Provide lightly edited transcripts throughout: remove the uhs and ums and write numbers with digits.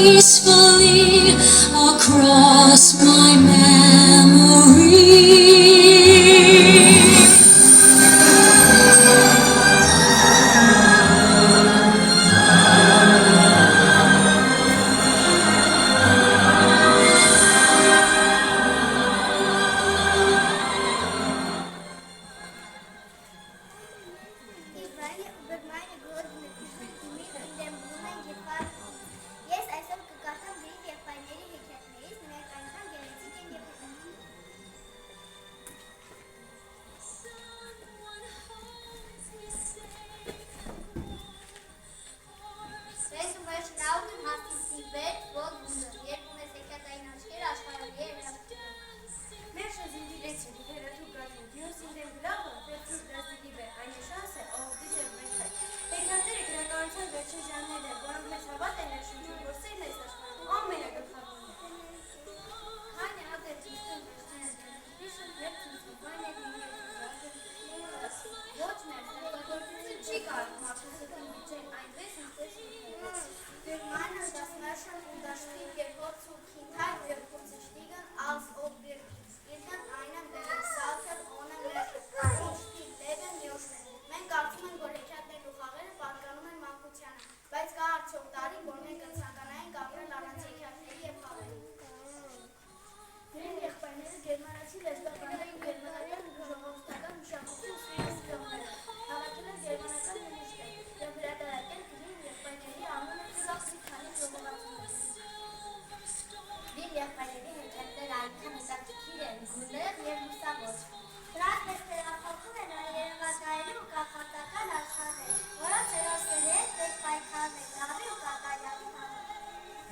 peacefully across my memory.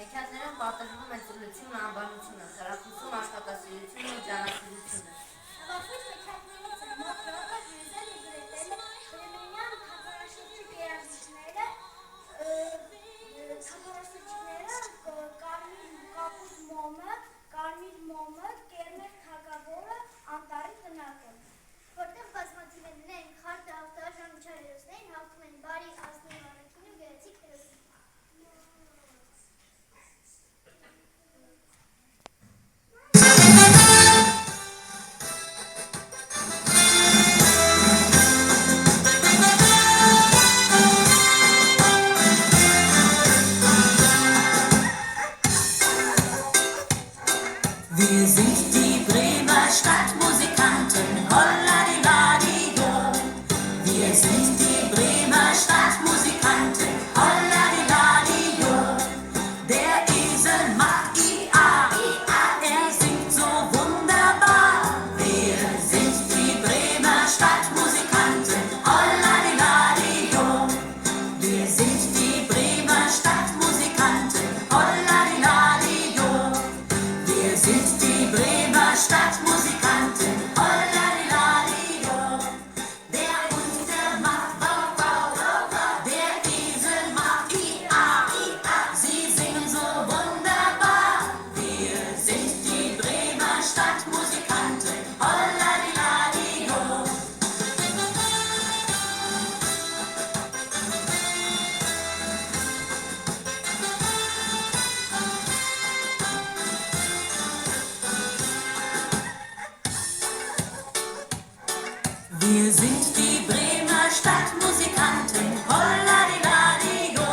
Հեքիաթներում պատժվում է ծլությունը, անվանությունը, խրախուսում աշխատասիրությունը ու ջանասիրությունը։ Ավարտվեց հեքիաթներից է մոտ ռոպը գրել ու գրել Բրեմենյան թագավորաշրջի գերազիչները Կարմիր մոմը, Կերմեր թագավորը, Անտառի տնակը, որտեղ բազմաթիվներն խարտ ավտարժան միջավայրերին հաղթում են բարի ազնիվ առաքին ու գեղեցիկ հերոսին։ Wir sind die Bremer Stadtmusikanten, Holladiladiyo. Wir sind die Bremer Stadtmusikanten, Holladiladiyo. Der Esel macht Ia, er singt so wunderbar. Wir sind die Bremer Stadtmusikanten, Holladiladiyo. Wir sind die Bremer Stadtmusikanten, Holladiladiyo. Wir sind die Bremer Stadtmusikanten, Holladiladiyo. Der Hunde macht Bau, Bau, Bau, Bau. Der Esel macht Ia, Ia. Sie singen so wunderbar. Wir sind die Bremer Stadtmusikanten, Holladiladiyo. Wir sind die Bremer Stadtmusikanten, Holladiladiyo.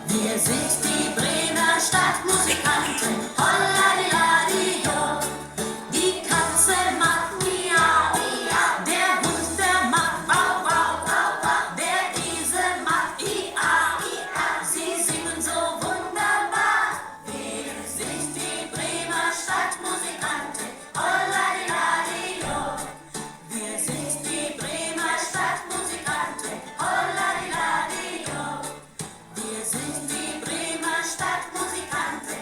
Wir sind die Bremer Stadtmusikanten, Holladiladiyo. Die Katze macht Miau, der Hund der macht Bau, Bau, Bau, Bau. Der Esel macht Ia, Ia. Sie singen so wunderbar. Wir sind die Bremer Stadtmusikanten, Holladiladiyo. Wir sind die Bremer Stadtmusikanten, Holladiladiyo. Wir sind die Bremer Stadtmusikanten,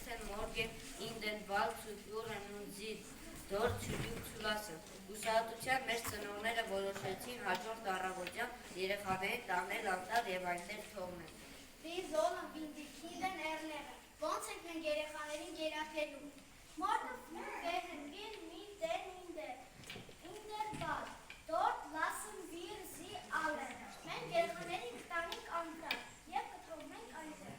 ten morgen in den Wald zu führen und sie dort zu lassen։ Ուսահատության մեր ծնողները որոշեցին հաջորդ առավոտյան երեխաներին տանել անտառ եւ այնտեղ թողնել։ Wie sollen wir die Kinder ernähren? Ոնց ենք մենք երեխաներին գերակելու։ Morgen früh gehen wir mit denen in den Wald. Dort lassen wir sie alle։ Մենք երեխաներին կտանենք անտառ եւ կթողնենք այնտեղ։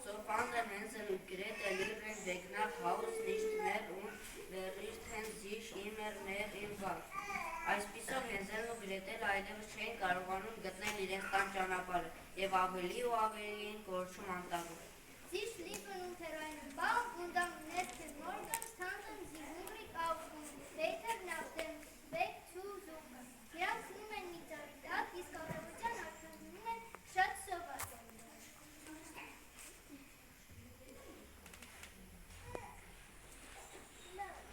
Sofern Hänsel und Gretel liefen weg nach Haus nicht mehr und verrichten sich immer mehr im Wald։ Այսպիսով Հենզելն ու Գրետելը այլևս չէին կարողանում գտնել իրենց տան ճանապարհը եւ ավելի ու ավելի էին կորչում անտառում։ Sie schliefen unter einem Baum und am nächsten Morgen standen sie hungrig auf und später nach dem Weg zu suchen։ Նրանք քնում են մի ծառի տակ, իսկ առավոտյան արտադրում են շատ սոված։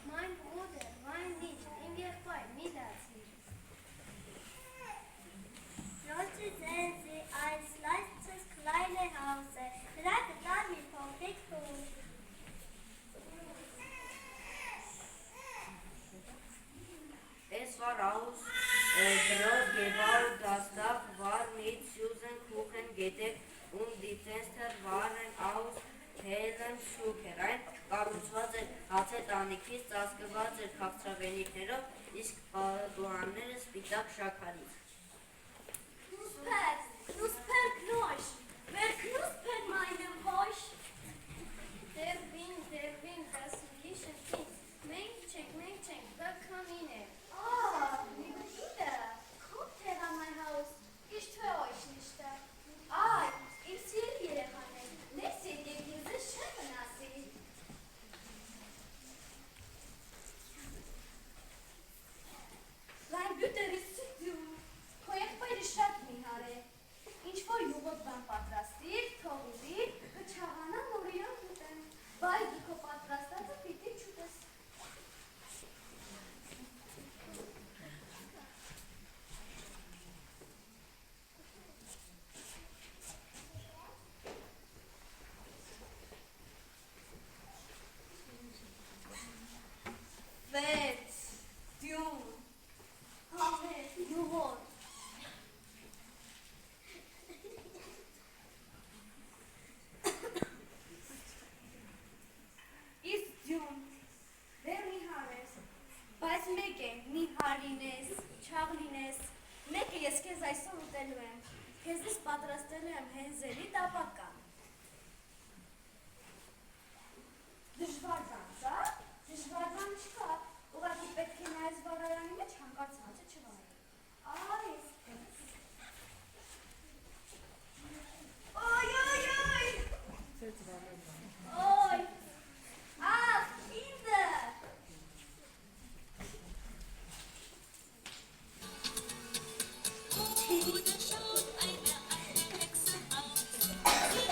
Mein Bruder, wein nicht, in wir zwei Mittagslicht. Dort sehen Sie ein leichtes kleines Haus, direkt da mit Konfliktpunkt. Es war aus Brot gebaut, das Dach war mit süßen Kuchen gedeckt und die Fenster waren aus hellem Zucker։ Այն կառուցված էր հացե տանիքից, ծածկված էր քաղցրավենիքներով, իսկ պատուհանները սպիտակ շաքարից։ Knusper, Knusper, Knosch. Wer knuspert meine Frosch? Der Wind, das Licht ist. Menschenk, willkommen inne. Ah, liebe Kinder, kommt her an mein Haus. Ich höre euch nicht da. Ah, ich sehe ihre Hand. Letzte dir diese Schöpfenasse. Mein Güter ist zu. Koyakbayı շատ մի հարե։ Ինչ որ յուղոտ բան պատրաստիր, թողուվիր, կչաղանա նորիրան ուտեն։ Բայ դիքո պատրաստածը պիտի չուտես։ Վեց, դյուն, համեր, յուղոտ։ Իսկ դյուն, դեր մի հարես, բայց մեկ է, մի հար լինես, չաղ լինես, մեկը ես քեզ այսօր ուտելու եմ, քեզից պատրաստելու եմ Հենզելի տապական։ Դժվար բան, սա, դժվար բան չկա, ուղղակի պետք է նայես վարարանի մեջ հանկարծ հացը չվարի։ Այսպես։ Օй, օյ, օյ։ Օy, ach, Kinder! Oder schaut eine alte Hexe auf.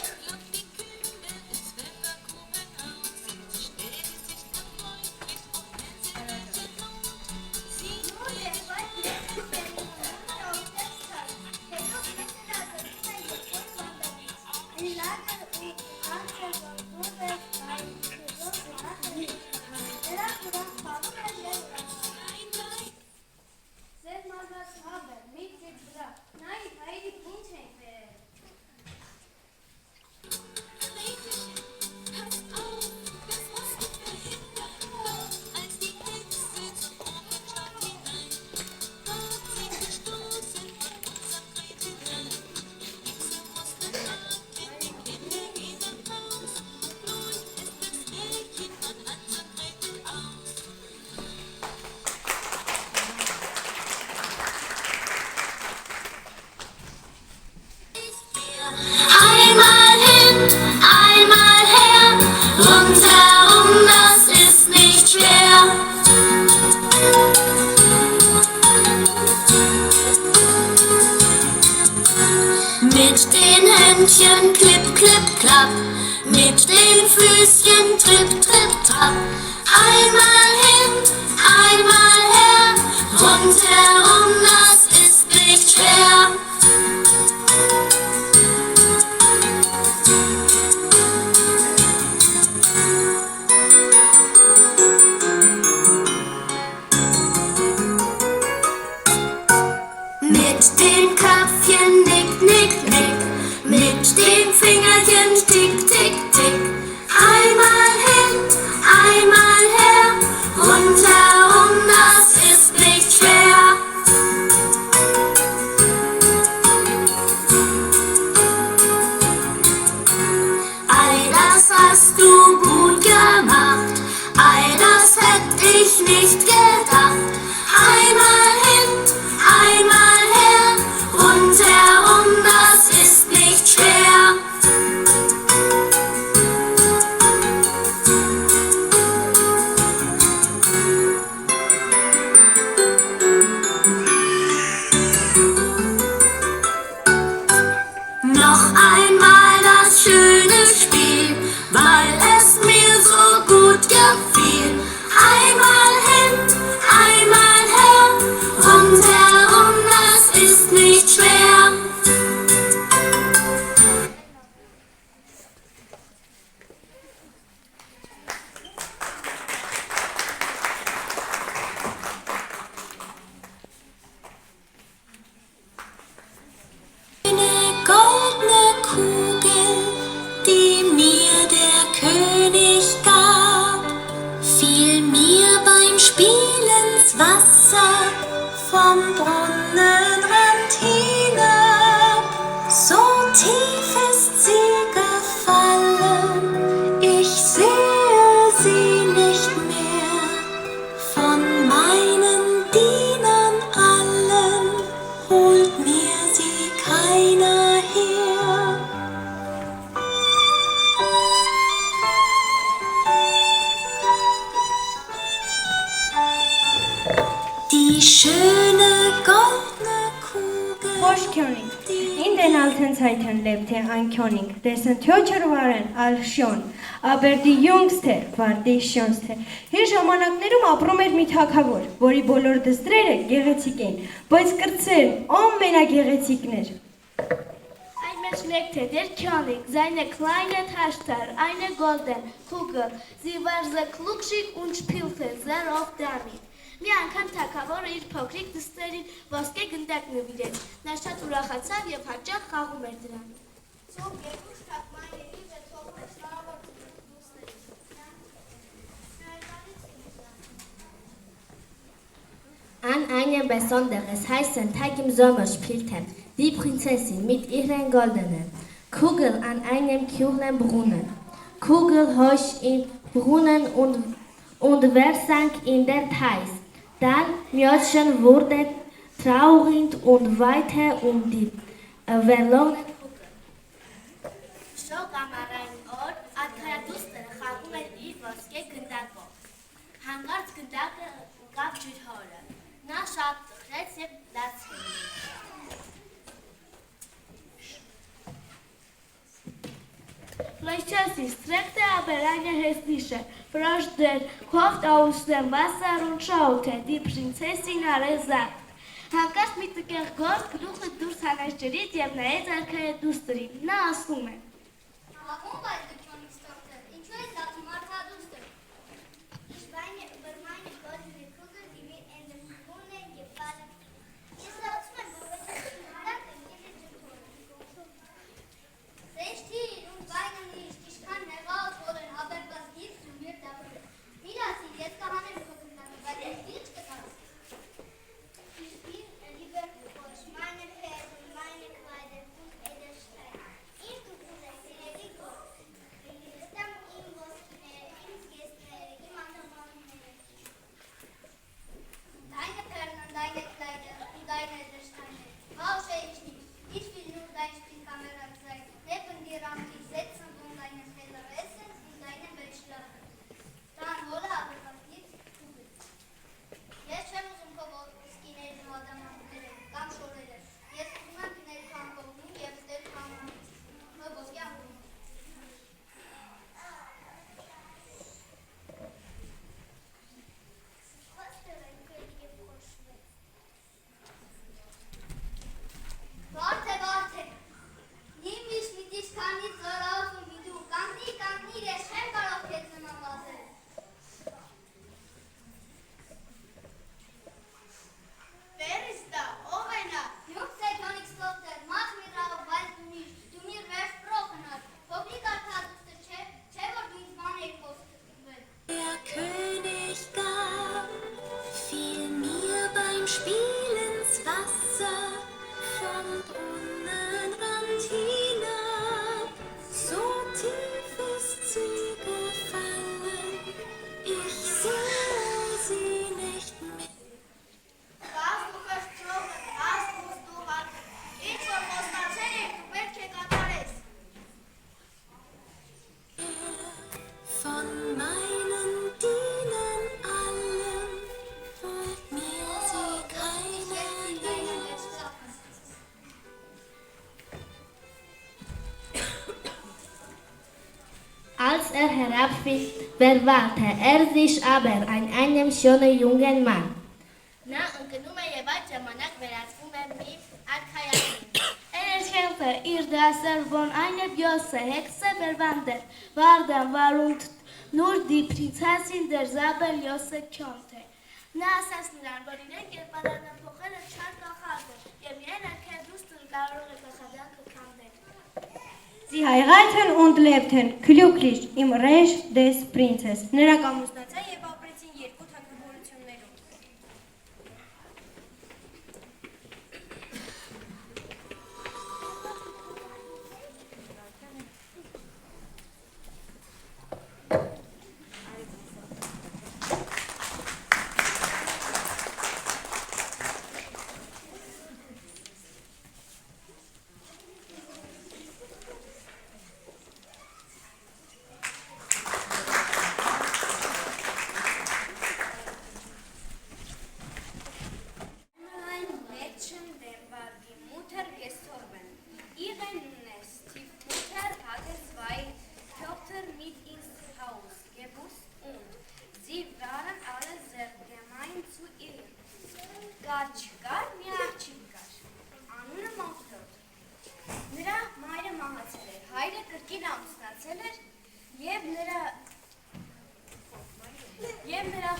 Händchen klipp, klipp, klapp, mit den Füßchen tripp, tripp, trapp. Einmal hin, einmal her, rundherum, das ist nicht schwer. Mit dem Köpfchen nick, nick, nick, mit den Fingerchen tick, tick, tick. Einmal hin, einmal her, rundherum, das ist nicht schwer. Ei, das hast du gut gemacht, ei, das hätt ich nicht gedacht. Einmal hin, einmal her, rundherum, das ist nicht schwer. Noch einmal das schöne Spiel, weil es mir so gut gefiel. Einmal hin, einmal her, rundherum, das ist nicht schwer. Eine goldene Kugel, die mir der König gab, fiel mir beim Spielen ins Wasser vom Brunnenrand hinab. So tief ist sie gefallen, ich sehe sie nicht mehr. Von meinen Dienern allen holt mir sie keiner her. Die schöne goldene Kugel. Ոչ քյոնինգ, ինդ են ալթենցայթեն լեպթե այն քյոնինգ, դեսն թյոչր վարեն ալշյոն, աբերդի յունգսթե, վարդի շյոնսթե։ Հին ժամանակներում ապրում էր մի թագավոր, որի բոլոր դստրերը գեղեցիկ էին, բայց կրտսերն ամենագեղեցիկներ։ Einmal schlägt der König seine kleine Tochter, eine goldene Kugel. Sie war sehr klugschig und spielte sehr oft damit. Մի անգամ թագավորը իր փոքրիկ դստերին ոսկե գնդակ նվիրեց։ Նա շատ ուրախացավ եւ հաճախ խաղում էր դրանով։ An einem besonderes heißen Tag im Sommer spielte die Prinzessin mit ihren goldenen Kugeln an einem kühlen Brunnen. Kugel hoch im Brunnen und wer sank in der Teich. Dann Mädchen wurde traurig und weinte die verlorene Շոգ ամառային օր ադքարադուստերը խաղում էր իր ոսկե գնդակով։ Հանկարծ գնդակը ընկավ ջրհորը։ Նա շատ տխրեց եւ լացվեց։ Gleichzeitig streckte aber eine hässliche Frosch den Kopf aus dem Wasser und schaute die Prinzessin an. Հանկարծ մի տկեղ գործ գլուխը դուրս հանեց ջրից եւ նայեց արքայադուստերին։ Նա ասում է. Warum weiß der Königstochter? Ich weiß, dass du Martha Duster. Ich weine über meine goldene Kugel, die mir in den Brunnen gefallen. Jetzt sagst du mir, wo wir den Tag in diese Tür. Sei still und weine nicht. Ich kann herausholen, aber was gibst du mir dafür? Wie das sie jetzt gehandelt bekommen hat, weil der Filz getan ist. Ich bin lieber für euch, meine Pferde, meine Kleider und Edelsteine. Ihr tut dem Spiel ins Wasser, vom Brunnenrand hinab. So tief ist sie gefallen, ich sehe sie nicht mehr. Բաց դուքս ճողը, բաց դուս դուղան, ինչ որ խոստացել եք, դու պետք է կատարես։ Von meinen Dienern allen wollt mir sie keiner nehmen. Als herabfiel, verwandte sich aber an einem schönen jungen Mann. Նա ընկնում է եւ այդ ժամանակ վերածվում է մի արքայակին։ Erkennt ihr, dass von einer Bjöse Hexe verwandelt war und nur die Prinzessin der Sabelliose konnte. Նա ասաց նրան, որ իրեն կերպարանը փոխելը չար կախարդ է եւ իրեն արքայադուստն կարող է կախարդակը քանդել։ Sie heiraten und lebten glücklich im Reich des Prinzes. Նրա կամուսնացան եւ ապրեցին երկու թագավորություններում։ Ein Mädchen, dem war die Mutter gestorben. Ihre Stiefmutter hatte zwei Töchter mit ins Haus gebracht und sie waren alle sehr gemein zu ihr. Gar մի աղջիկ կար, անունը Մոխրոտ։ Նրա մայրը մահացել էր, հայրը կրկին ամուսնացել էր եւ նրա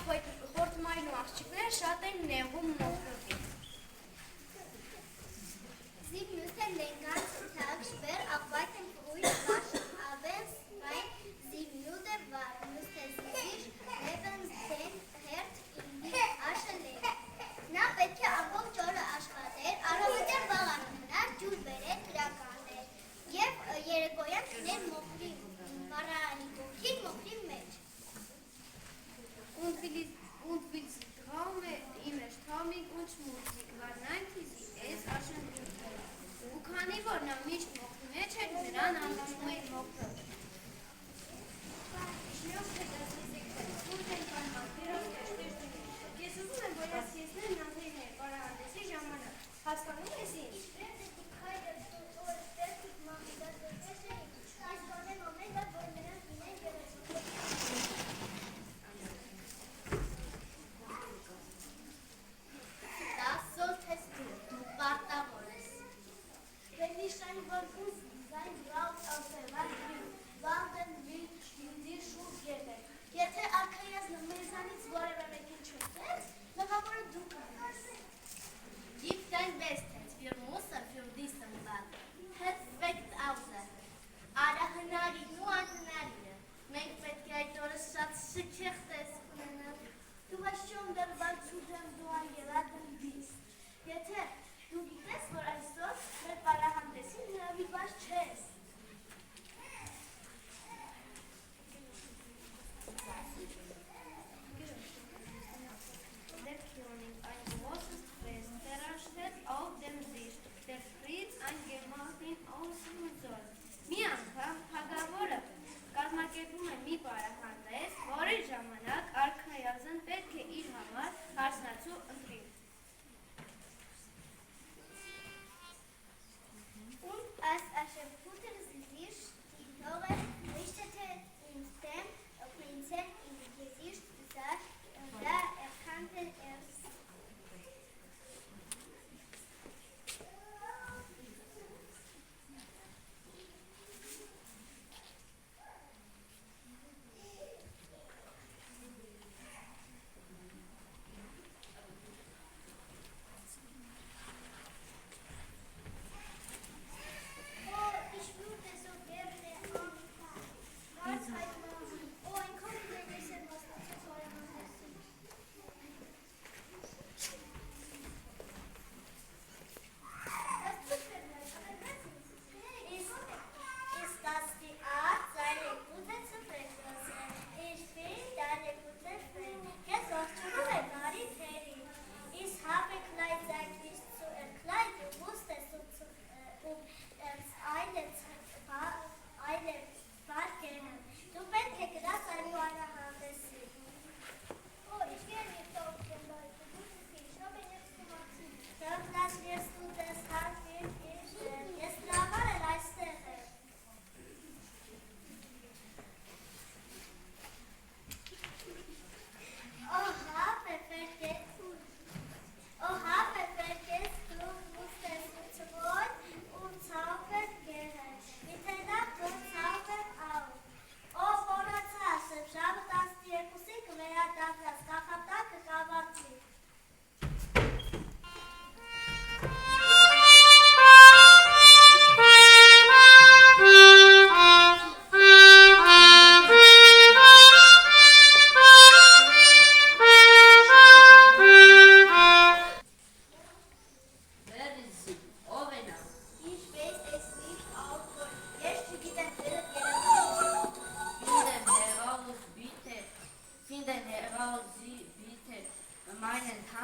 խորտմայրն ու աղջիկները շատ են նեղում Մոխրոտին։ Sie müssen den ganzen Tag schwer arbeiten, ruhig waschen, abends, wenn sie müde war, musste sie sich neben den Herd in die Asche legen. Նա պետք է ամբողջ օրը աշխատեր, առավոտյան վաղ գնար, ջուր բերեր, գրականներ եւ երեկոյան գներ մոխրի վարանի կողքին մոխրի մեջ։ Und will sie Traume immer staubig und schmutzig war, nannte sie es Aschenbrötchen. Ու քանի որ նա միշտ մոխրի մեջ էր, նրան անվանում էին Մոխրոտ։ Ես ուզում եմ, որ ես եսնեմ նազիրներ պարահանդեսի ժամանակ։ Հասկանում ես ինձ։ Das solltest du Bartamoles. Wenn ich ein von uns sein Braut auf der Welt bin, warten will in die Schule gehen.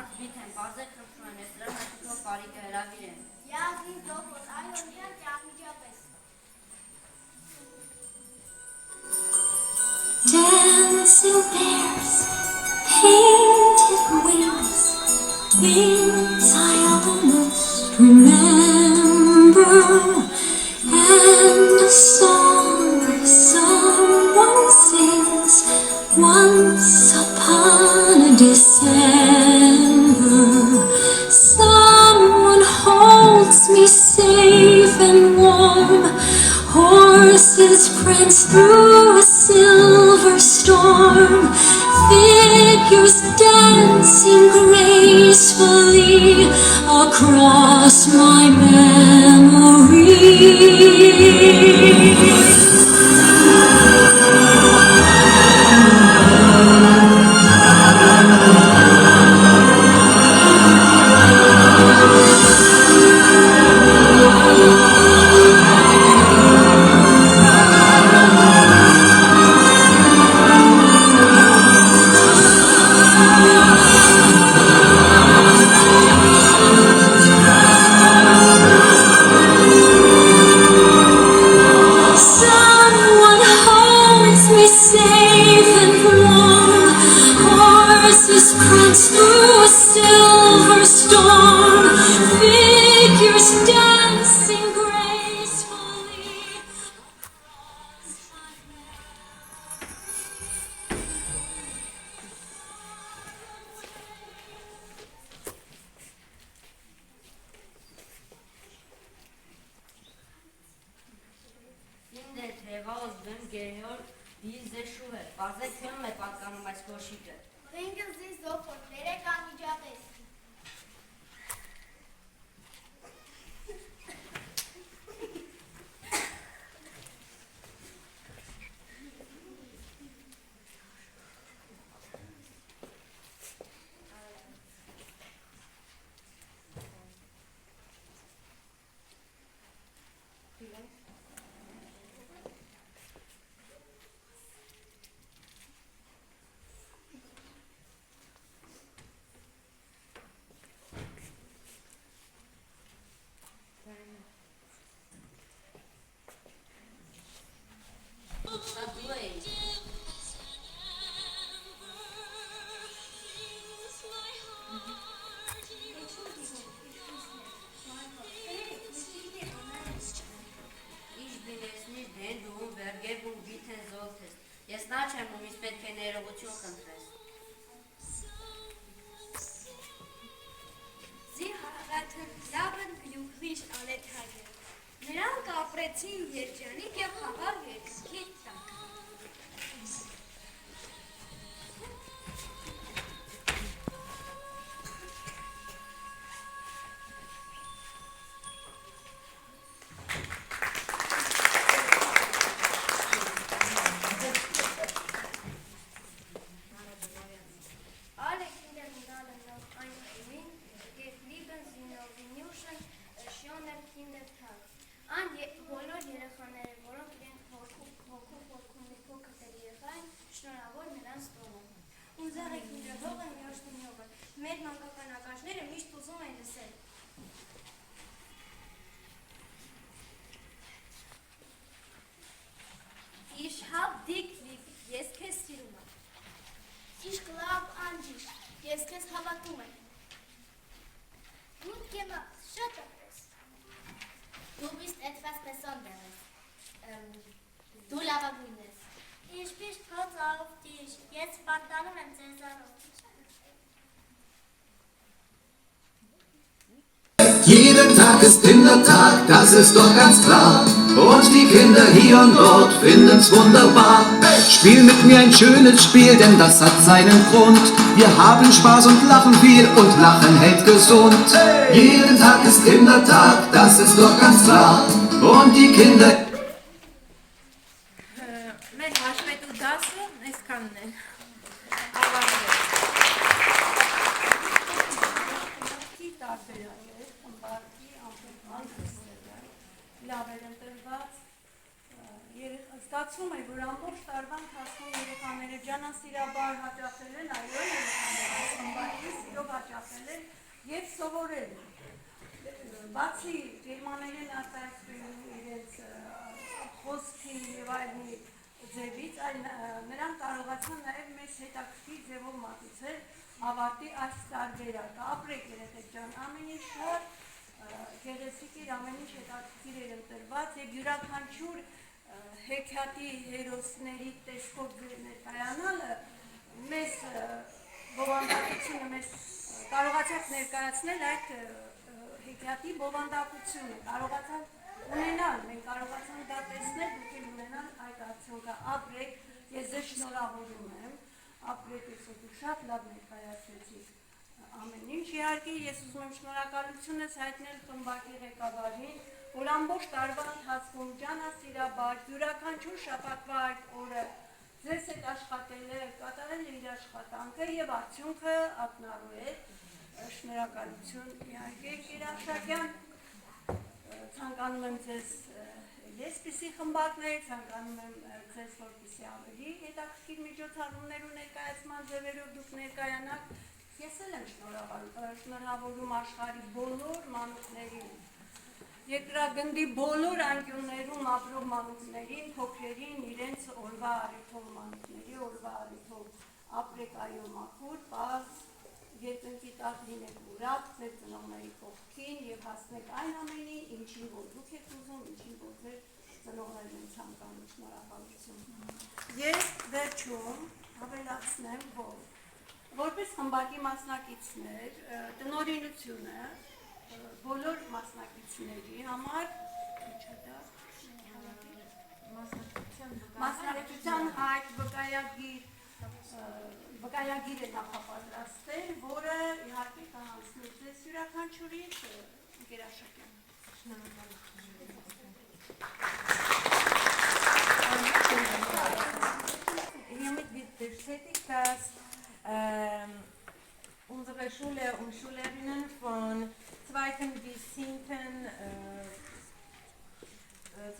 Անց բիթեն բազեր խնդրում են ես դրան հատուկով բարիկը հրավիր են։ Յազի զոպոտ, այո, իհարկե անմիջապես։ Dancing bears, painted wings, things I almost remember, and a song someone sings once upon a December. Someone holds me safe and warm. Horses prance through a silver storm, figures dancing gracefully across my memory. Ես նա չեմ ում ինձ պետք է ներողություն խնդրես։ Զի հարաղաթը լավն գլուխլիշ ալեթագ է։ Նրանք ապրեցին երջանիկ և խաղաղ երկնքի տակ։ Մեր մանկական ականջները միշտ ուզում են լսել։ Իշհավ դիք լիվ, ես քեզ սիրում եմ։ Իշք լավ անջիշ, ես քեզ հավատում եմ։ Gut gemacht, շատ ապրես։ Դու bist etwas Besonderes։ Դու լավագույնն ես։ Ich bin stolz auf dich, ես պատկանում եմ ձեզանով։ Jeden Tag ist Kindertag, das ist doch ganz klar. Und die Kinder hier und dort finden's wunderbar. Spiel mit mir ein schönes Spiel, denn das hat seinen Grund. Wir haben Spaß und lachen viel und Lachen hält gesund. Jeden Tag ist Kindertag, das ist doch ganz klar. Und die Kinder... Լավ են ընտրված երեխաս Զգացում է, որ ամբողջ տարվա ընթացքում երեխաները ջանասիրաբար հաճախել են, այո, երեխաները խմբային սիրով հաճախել են և սովորել են։ Բացի գերմաներեն արտահայտում իրենց խոսքի և այլնի ձևից, նրանք կարողացան նաև մեզ հետաքրքիր ձևով մատուցել ավարտի այս տարբերակը։ Ապրեք երեխեք ջան, ամեն ինչ շատ գեղեցիկ էր, ամեն ինչ հետաքրքիր էր ընտրված և յուրաքանչյուր հեքիաթի հերոսների տեսքով ներկայանալը մեզ բովանդակությունը, մեզ կարողացած ներկայացնել այդ հեքիաթի բովանդակությունը, կարողացան ունենալ, մենք կարողացան դա տեսնել, դուք էլ ունենալ այդ արդյունքը, ապրեք, ես ձեզ շնորհավորում եմ, ապրեք, ես դուք շատ լավ ներկայացրեցիք ամեն ինչ, իհարկե ես ուզում եմ շնորհակալությունս հայտնել խմբակի ղեկավարին, որ ամբողջ տարվա ընթացքում ջանասիրաբար, յուրաքանչյուր շաբաթվա այդ օրը ձեզ հետ աշխատել է, կատարել է իր աշխատանքը և արդյունքը ակնառու է, շնորհակալություն իհարկե Կիր Աշակյան, ցանկանում եմ ձեզ այսպիսի խմբակներ, ցանկանում եմ ձեզ որպեսզի ավելի հետաքրքիր միջոցառումներ ու ներկայացման ձևերով դուք ներկայանաք, ես էլ եմ շնորհավորում աշխարհի բոլոր մանուկներին, երկրագնդի բոլոր անկյուններում ապրող մանուկներին, փոքրերին, իրենց օրվա առիթով մանուկների, օրվա առիթով ապրեք այո մաքուր, պարզ, երկնքի տակ լինեք ուրախ, ձեր ծնողների կողքին և հասնեք այն ամենին, ինչին որ դուք եք ուզում, ինչին որ ձեր ծնողներն են ցանկանում, շնորհակալություն։ Ես վերջում ավելացնեմ, որ որպես խմբակի մասնակիցներ, տնօրինությունը բոլոր մասնակիցների համար մասնակցության հայտ վկայագիր է նախապատրաստել, որը իհարկե կհանձնի ձեզ յուրաքանչյուրից Կիր Աշակյան։ Hiermit wird bestätigt, dass unsere Schule und Schülerinnen von 2. bis 7.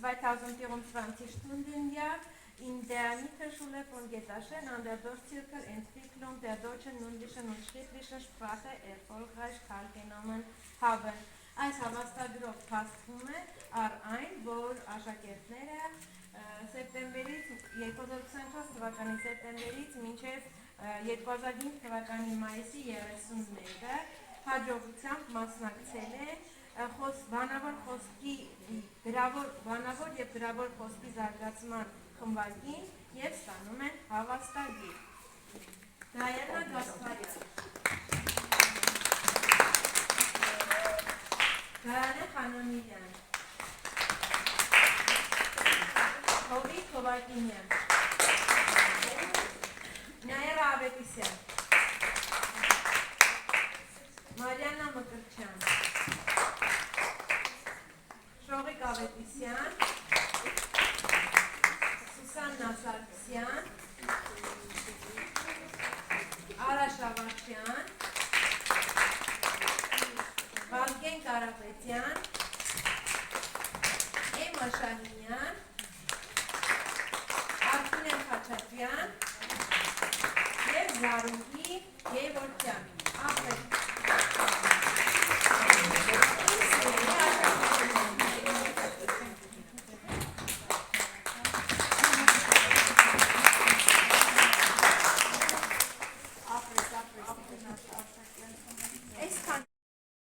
2024 Stundenjahr in der Mittelschule von Getaschen an der Dorfzirkel Entwicklung der deutschen mündlichen und schriftlichen Sprache erfolgreich teilgenommen haben. Այս հավաստագրով փաստվում է այն, որ աշակերտները սեպտեմբերից 2024 թվականի սեպտեմբերից մինչև 2005 թվականի մայիսի 31-ը հաջողությամբ մասնակցել են բանավոր և գրավոր խոսքի զարգացման խմբակին և ստանում են հավաստագիր։ Դայանա Գասպարյան, Գայանե Խանոմիրյան, Հովիկ Հովակինյան, Նայրա Ավետիսյան, Մարիանա Մկրտչյան, Շողիկ Ավետիսյան, Սուսաննա Սարգսյան, Արաշ Ավարչյան, Վազգեն Կարապետյան, Էմա Շահինյան, Արփինեն Խաչատրյան և Զարուհի Գևորգյան։